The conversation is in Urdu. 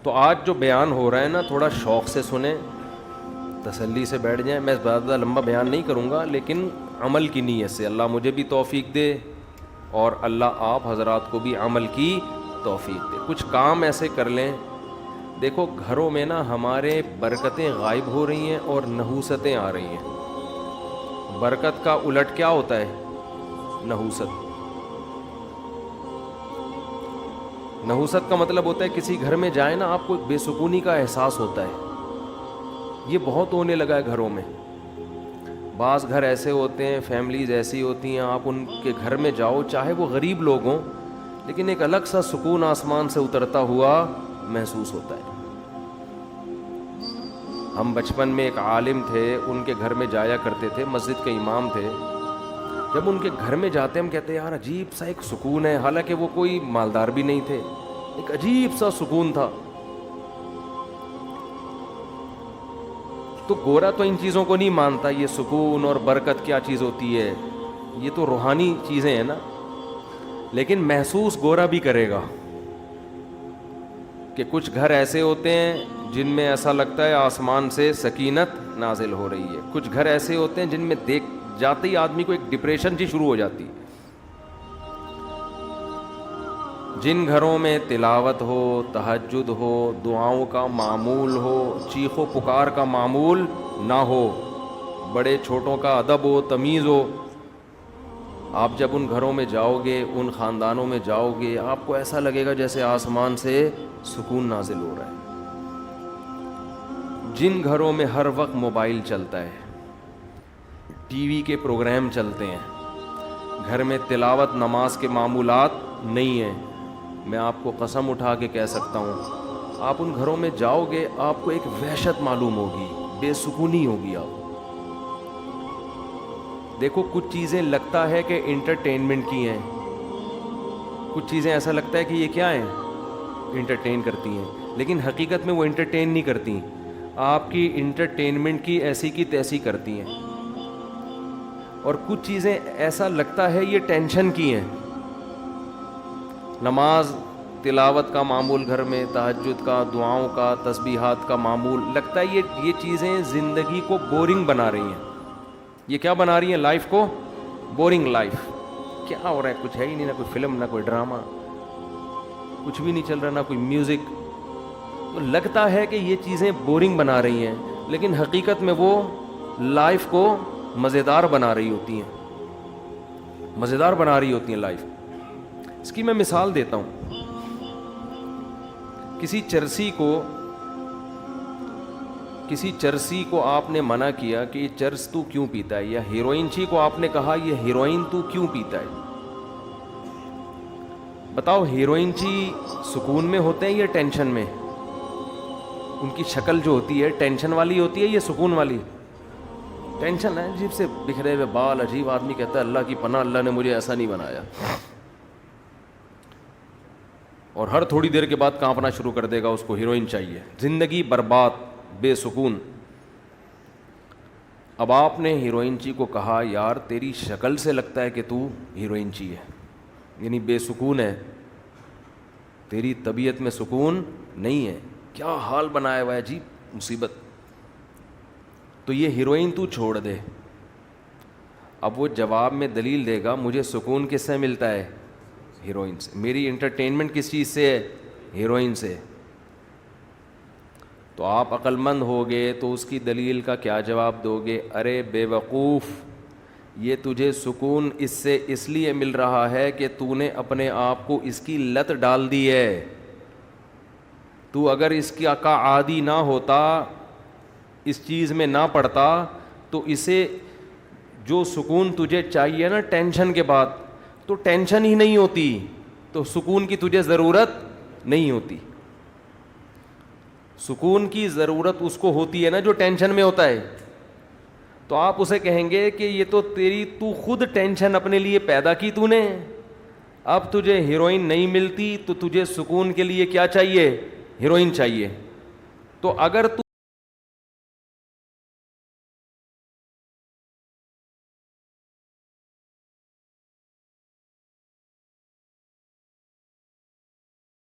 تو آج جو بیان ہو رہا ہے نا تھوڑا شوق سے سنیں, تسلی سے بیٹھ جائیں. میں زیادہ لمبا بیان نہیں کروں گا, لیکن عمل کی نیت سے اللہ مجھے بھی توفیق دے اور اللہ آپ حضرات کو بھی عمل کی توفیق دے. کچھ کام ایسے کر لیں. دیکھو گھروں میں نا ہمارے برکتیں غائب ہو رہی ہیں اور نحوستیں آ رہی ہیں. برکت کا الٹ کیا ہوتا ہے؟ نحوست. نحوست کا مطلب ہوتا ہے کسی گھر میں جائیں نا آپ کو بے سکونی کا احساس ہوتا ہے. یہ بہت ہونے لگا ہے گھروں میں. بعض گھر ایسے ہوتے ہیں, فیملیز ایسی ہوتی ہیں, آپ ان کے گھر میں جاؤ چاہے وہ غریب لوگ ہوں, لیکن ایک الگ سا سکون آسمان سے اترتا ہوا محسوس ہوتا ہے. ہم بچپن میں ایک عالم تھے, ان کے گھر میں جایا کرتے تھے, مسجد کے امام تھے. جب ان کے گھر میں جاتے ہم کہتے ہیں یار عجیب سا ایک سکون ہے, حالانکہ وہ کوئی مالدار بھی نہیں تھے, ایک عجیب سا سکون تھا. تو گورا تو ان چیزوں کو نہیں مانتا, یہ سکون اور برکت کیا چیز ہوتی ہے, یہ تو روحانی چیزیں ہیں نا. لیکن محسوس گورا بھی کرے گا کہ کچھ گھر ایسے ہوتے ہیں جن میں ایسا لگتا ہے آسمان سے سکینت نازل ہو رہی ہے. کچھ گھر ایسے ہوتے ہیں جن میں دیکھ جاتے ہی آدمی کو ایک ڈپریشن سی شروع ہو جاتی. جن گھروں میں تلاوت ہو, تہجد ہو, دعاؤں کا معمول ہو, چیخ و پکار کا معمول نہ ہو, بڑے چھوٹوں کا ادب ہو, تمیز ہو, آپ جب ان گھروں میں جاؤ گے, ان خاندانوں میں جاؤ گے, آپ کو ایسا لگے گا جیسے آسمان سے سکون نازل ہو رہا ہے. جن گھروں میں ہر وقت موبائل چلتا ہے, ٹی وی کے پروگرام چلتے ہیں, گھر میں تلاوت نماز کے معمولات نہیں ہیں, میں آپ کو قسم اٹھا کے کہہ سکتا ہوں آپ ان گھروں میں جاؤ گے آپ کو ایک وحشت معلوم ہوگی, بے سکونی ہوگی آپ. دیکھو کچھ چیزیں لگتا ہے کہ انٹرٹینمنٹ کی ہیں, کچھ چیزیں ایسا لگتا ہے کہ یہ کیا ہیں, انٹرٹین کرتی ہیں, لیکن حقیقت میں وہ انٹرٹین نہیں کرتی, آپ کی انٹرٹینمنٹ کی ایسی کی تیسی کرتی ہیں. اور کچھ چیزیں ایسا لگتا ہے یہ ٹینشن کی ہیں. نماز تلاوت کا معمول گھر میں, تہجد کا, دعاؤں کا, تسبیحات کا معمول, لگتا ہے یہ چیزیں زندگی کو بورنگ بنا رہی ہیں. یہ کیا بنا رہی ہیں؟ لائف کو بورنگ. لائف کیا ہو رہا ہے, کچھ ہے ہی نہیں, نہ کوئی فلم, نہ کوئی ڈرامہ, کچھ بھی نہیں چل رہا, نہ کوئی میوزک. تو لگتا ہے کہ یہ چیزیں بورنگ بنا رہی ہیں, لیکن حقیقت میں وہ لائف کو مزیدار بنا رہی ہوتی ہیں, مزیدار بنا رہی ہوتی ہیں لائف. اس کی میں مثال دیتا ہوں. کسی چرسی کو آپ نے منع کیا کہ یہ چرس تو کیوں پیتا ہے, یا ہیروئن چی کو آپ نے کہا یہ ہیروئن تو کیوں پیتا ہے. بتاؤ ہیروئن چی سکون میں ہوتے ہیں یا ٹینشن میں؟ ان کی شکل جو ہوتی ہے ٹینشن والی ہوتی ہے یا سکون والی؟ ٹینشن ہے, عجیب سے بکھرے ہوئے بال, عجیب. آدمی کہتا ہے اللہ کی پناہ, اللہ نے مجھے ایسا نہیں بنایا. اور ہر تھوڑی دیر کے بعد کانپنا شروع کر دے گا, اس کو ہیروئن چاہیے. زندگی برباد, بے سکون. اب آپ نے ہیروئن چی کو کہا یار تیری شکل سے لگتا ہے کہ تو ہیروئن چی ہے, یعنی بے سکون ہے, تیری طبیعت میں سکون نہیں ہے, کیا حال بنایا ہوا ہے, عجیب مصیبت. تو یہ ہیروئن تو چھوڑ دے. اب وہ جواب میں دلیل دے گا مجھے سکون کس سے ملتا ہے؟ ہیروئن سے. میری انٹرٹینمنٹ کس چیز سے ہے؟ ہیروئن سے. تو آپ عقل مند ہوگے تو اس کی دلیل کا کیا جواب دو گے؟ ارے بے وقوف, یہ تجھے سکون اس سے اس لیے مل رہا ہے کہ تو نے اپنے آپ کو اس کی لت ڈال دی ہے. تو اگر اس کا عادی نہ ہوتا, اس چیز میں نہ پڑتا, تو اسے جو سکون تجھے چاہیے نا ٹینشن کے بعد, تو ٹینشن ہی نہیں ہوتی, تو سکون کی تجھے ضرورت نہیں ہوتی. سکون کی ضرورت اس کو ہوتی ہے نا جو ٹینشن میں ہوتا ہے. تو آپ اسے کہیں گے کہ یہ تو خود ٹینشن اپنے لیے پیدا کی تو نے, اب تجھے ہیروئن نہیں ملتی تو تجھے سکون کے لیے کیا چاہیے؟ ہیروئن چاہیے. تو اگر